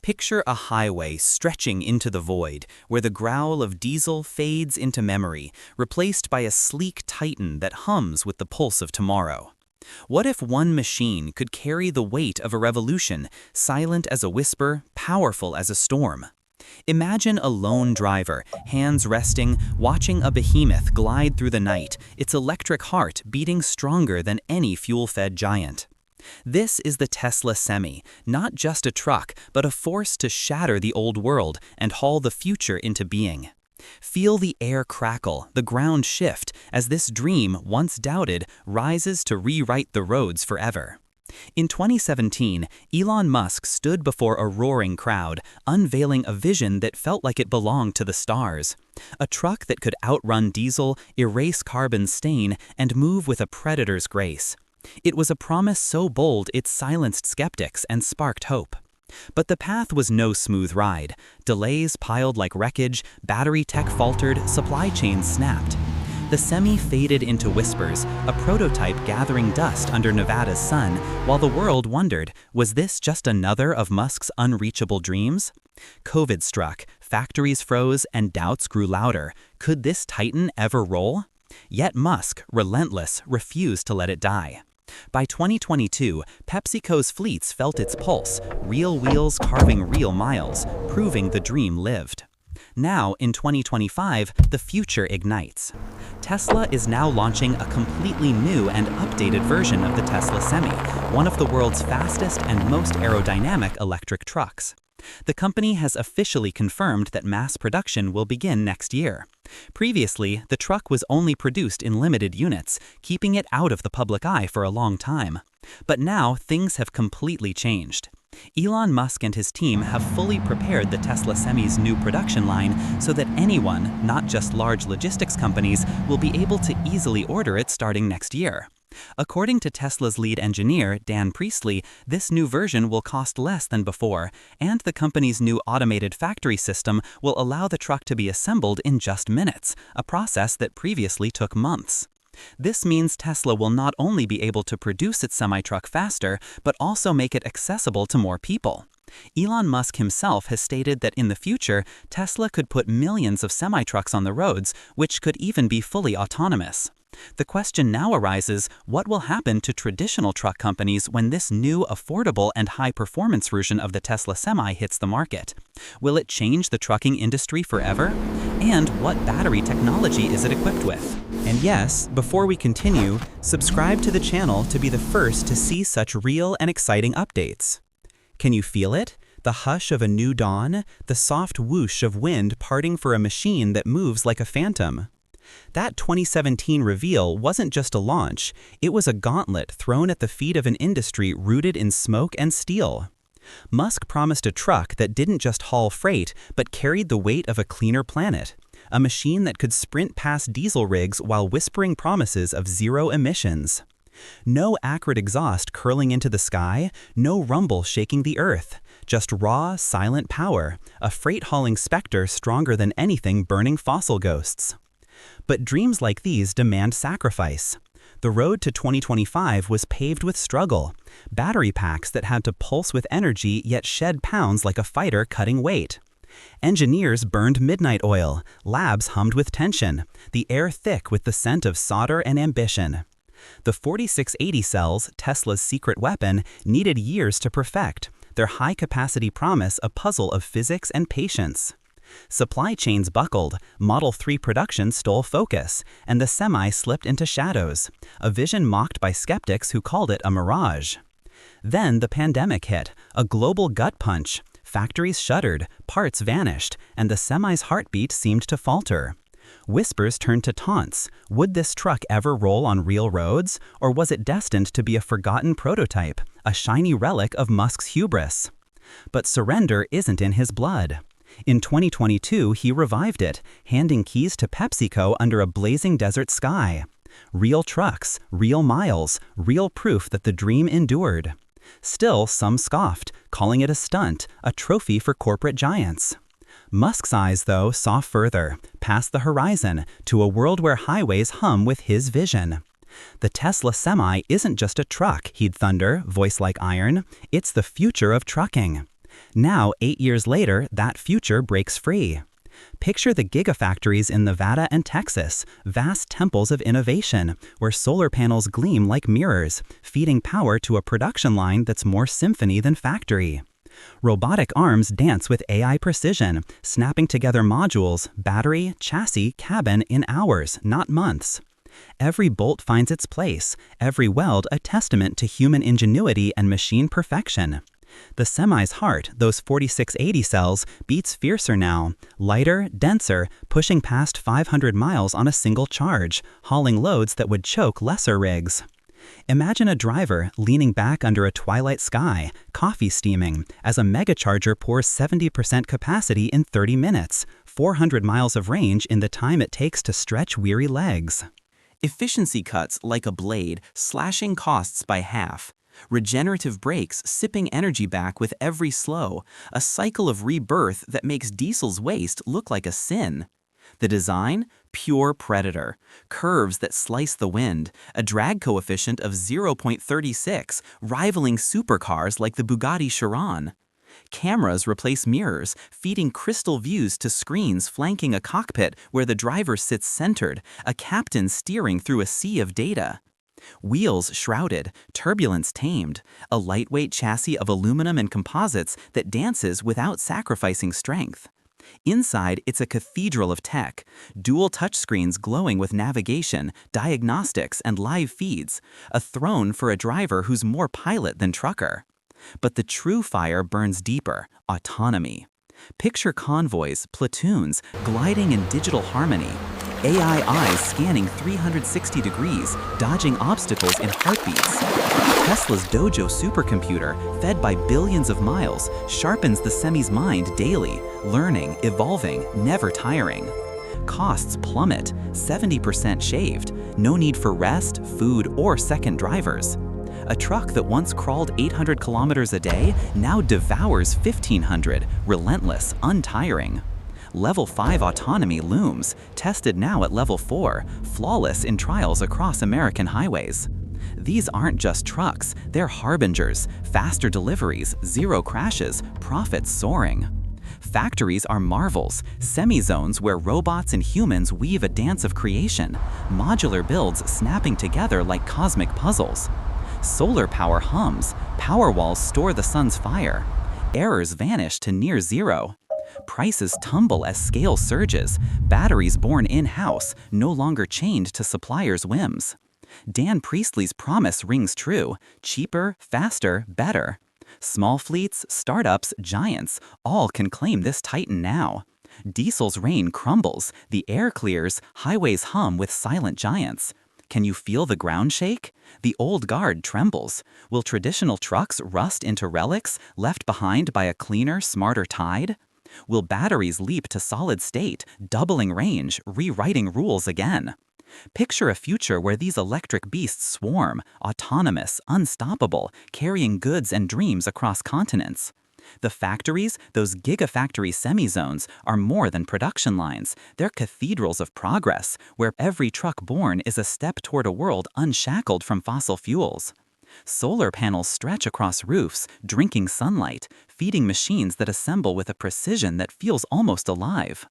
Picture a highway stretching into the void, where the growl of diesel fades into memory, replaced by a sleek Titan that hums with the pulse of tomorrow. What if one machine could carry the weight of a revolution, silent as a whisper, powerful as a storm? Imagine a lone driver, hands resting, watching a behemoth glide through the night, its electric heart beating stronger than any fuel-fed giant. This is the Tesla Semi, not just a truck, but a force to shatter the old world and haul the future into being. Feel the air crackle, the ground shift, as this dream, once doubted, rises to rewrite the roads forever. In 2017, Elon Musk stood before a roaring crowd, unveiling a vision that felt like it belonged to the stars. A truck that could outrun diesel, erase carbon stain, and move with a predator's grace. It was a promise so bold it silenced skeptics and sparked hope. But the path was no smooth ride. Delays piled like wreckage, battery tech faltered, supply chains snapped. The Semi faded into whispers, a prototype gathering dust under Nevada's sun, while the world wondered, was this just another of Musk's unreachable dreams? COVID struck, factories froze, and doubts grew louder. Could this Titan ever roll? Yet Musk, relentless, refused to let it die. By 2022, PepsiCo's fleets felt its pulse, real wheels carving real miles, proving the dream lived. Now, in 2025, the future ignites. Tesla is now launching a completely new and updated version of the Tesla Semi, one of the world's fastest and most aerodynamic electric trucks. The company has officially confirmed that mass production will begin next year. Previously, the truck was only produced in limited units, keeping it out of the public eye for a long time. But now, things have completely changed. Elon Musk and his team have fully prepared the Tesla Semi's new production line so that anyone, not just large logistics companies, will be able to easily order it starting next year. According to Tesla's lead engineer, Dan Priestley, this new version will cost less than before, and the company's new automated factory system will allow the truck to be assembled in just minutes, a process that previously took months. This means Tesla will not only be able to produce its semi-truck faster, but also make it accessible to more people. Elon Musk himself has stated that in the future, Tesla could put millions of semi-trucks on the roads, which could even be fully autonomous. The question now arises, what will happen to traditional truck companies when this new, affordable, and high-performance version of the Tesla Semi hits the market? Will it change the trucking industry forever? And what battery technology is it equipped with? And yes, before we continue, subscribe to the channel to be the first to see such real and exciting updates. Can you feel it? The hush of a new dawn? The soft whoosh of wind parting for a machine that moves like a phantom? That 2017 reveal wasn't just a launch, it was a gauntlet thrown at the feet of an industry rooted in smoke and steel. Musk promised a truck that didn't just haul freight, but carried the weight of a cleaner planet. A machine that could sprint past diesel rigs while whispering promises of zero emissions. No acrid exhaust curling into the sky, no rumble shaking the earth. Just raw, silent power, a freight-hauling specter stronger than anything burning fossil ghosts. But dreams like these demand sacrifice. The road to 2025 was paved with struggle. Battery packs that had to pulse with energy yet shed pounds like a fighter cutting weight. Engineers burned midnight oil, labs hummed with tension, the air thick with the scent of solder and ambition. The 4680 cells, Tesla's secret weapon, needed years to perfect, their high-capacity promise a puzzle of physics and patience. Supply chains buckled, Model 3 production stole focus, and the Semi slipped into shadows, a vision mocked by skeptics who called it a mirage. Then the pandemic hit, a global gut punch. Factories shuttered, parts vanished, and the Semi's heartbeat seemed to falter. Whispers turned to taunts. Would this truck ever roll on real roads, or was it destined to be a forgotten prototype, a shiny relic of Musk's hubris? But surrender isn't in his blood. In 2022, he revived it, handing keys to PepsiCo under a blazing desert sky. Real trucks, real miles, real proof that the dream endured. Still, some scoffed, calling it a stunt, a trophy for corporate giants. Musk's eyes, though, saw further, past the horizon, to a world where highways hum with his vision. The Tesla Semi isn't just a truck, he'd thunder, voice like iron. It's the future of trucking. Now, 8 years later, that future breaks free. Picture the gigafactories in Nevada and Texas, vast temples of innovation, where solar panels gleam like mirrors, feeding power to a production line that's more symphony than factory. Robotic arms dance with AI precision, snapping together modules, battery, chassis, cabin in hours, not months. Every bolt finds its place, every weld a testament to human ingenuity and machine perfection. The semi's heart, those 4680 cells, beats fiercer now, lighter, denser, pushing past 500 miles on a single charge, hauling loads that would choke lesser rigs. Imagine a driver leaning back under a twilight sky, coffee steaming, as a megacharger pours 70% capacity in 30 minutes, 400 miles of range in the time it takes to stretch weary legs. Efficiency cuts like a blade, slashing costs by half. Regenerative brakes sipping energy back with every slow, a cycle of rebirth that makes diesel's waste look like a sin. The design? Pure predator. Curves that slice the wind, a drag coefficient of 0.36, rivaling supercars like the Bugatti Chiron. Cameras replace mirrors, feeding crystal views to screens flanking a cockpit where the driver sits centered, a captain steering through a sea of data. Wheels shrouded, turbulence tamed, a lightweight chassis of aluminum and composites that dances without sacrificing strength. Inside, it's a cathedral of tech, dual touchscreens glowing with navigation, diagnostics, and live feeds, a throne for a driver who's more pilot than trucker. But the true fire burns deeper: autonomy. Picture convoys, platoons, gliding in digital harmony. AI eyes scanning 360 degrees, dodging obstacles in heartbeats. Tesla's Dojo supercomputer, fed by billions of miles, sharpens the semi's mind daily, learning, evolving, never tiring. Costs plummet, 70% shaved, no need for rest, food, or second drivers. A truck that once crawled 800 kilometers a day now devours 1,500, relentless, untiring. Level 5 autonomy looms, tested now at Level 4, flawless in trials across American highways. These aren't just trucks, they're harbingers, faster deliveries, zero crashes, profits soaring. Factories are marvels, semi-zones where robots and humans weave a dance of creation, modular builds snapping together like cosmic puzzles. Solar power hums, power walls store the sun's fire. Errors vanish to near zero. Prices tumble as scale surges, batteries born in-house, no longer chained to suppliers' whims. Dan Priestley's promise rings true: cheaper, faster, better. Small fleets, startups, giants, all can claim this titan now. Diesel's reign crumbles, the air clears, highways hum with silent giants. Can you feel the ground shake? The old guard trembles. Will traditional trucks rust into relics, left behind by a cleaner, smarter tide? Will batteries leap to solid state, doubling range, rewriting rules again? Picture a future where these electric beasts swarm, autonomous, unstoppable, carrying goods and dreams across continents. The factories, those gigafactory semi-zones, are more than production lines. They're cathedrals of progress, where every truck born is a step toward a world unshackled from fossil fuels. Solar panels stretch across roofs, drinking sunlight, feeding machines that assemble with a precision that feels almost alive.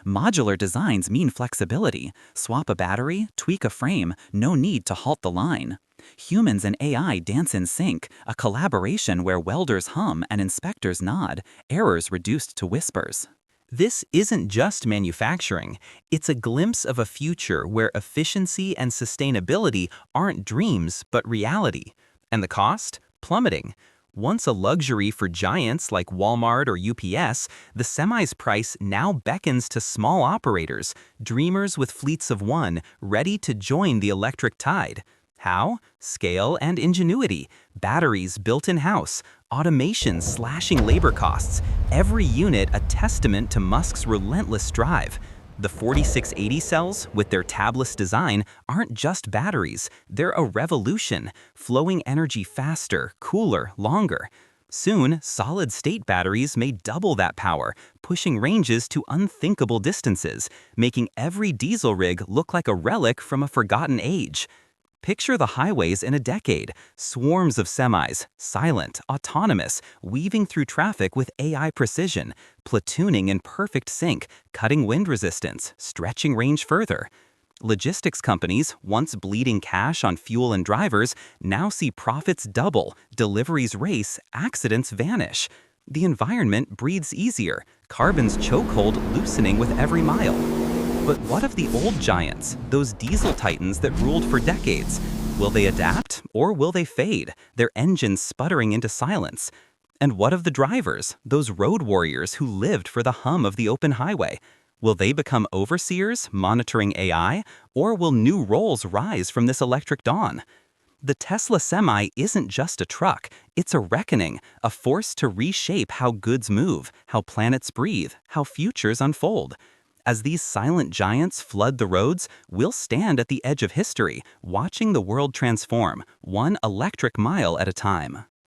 Modular designs mean flexibility. Swap a battery, tweak a frame, no need to halt the line. Humans and AI dance in sync, a collaboration where welders hum and inspectors nod, errors reduced to whispers. This isn't just manufacturing. It's a glimpse of a future where efficiency and sustainability aren't dreams but reality. And the cost? Plummeting. Once a luxury for giants like Walmart or UPS, the semi's price now beckons to small operators, dreamers with fleets of one, ready to join the electric tide. How? Scale and ingenuity. Batteries built in-house. Automation slashing labor costs. Every unit a testament to Musk's relentless drive. The 4680 cells, with their tabless design, aren't just batteries. They're a revolution, flowing energy faster, cooler, longer. Soon, solid-state batteries may double that power, pushing ranges to unthinkable distances, making every diesel rig look like a relic from a forgotten age. Picture the highways in a decade, swarms of semis, silent, autonomous, weaving through traffic with AI precision, platooning in perfect sync, cutting wind resistance, stretching range further. Logistics companies, once bleeding cash on fuel and drivers, now see profits double, deliveries race, accidents vanish. The environment breathes easier, carbon's chokehold loosening with every mile. But what of the old giants, those diesel titans that ruled for decades? Will they adapt, or will they fade, their engines sputtering into silence? And what of the drivers, those road warriors who lived for the hum of the open highway? Will they become overseers, monitoring AI, or will new roles rise from this electric dawn? The Tesla Semi isn't just a truck, it's a reckoning, a force to reshape how goods move, how planets breathe, how futures unfold. As these silent giants flood the roads, we'll stand at the edge of history, watching the world transform, one electric mile at a time.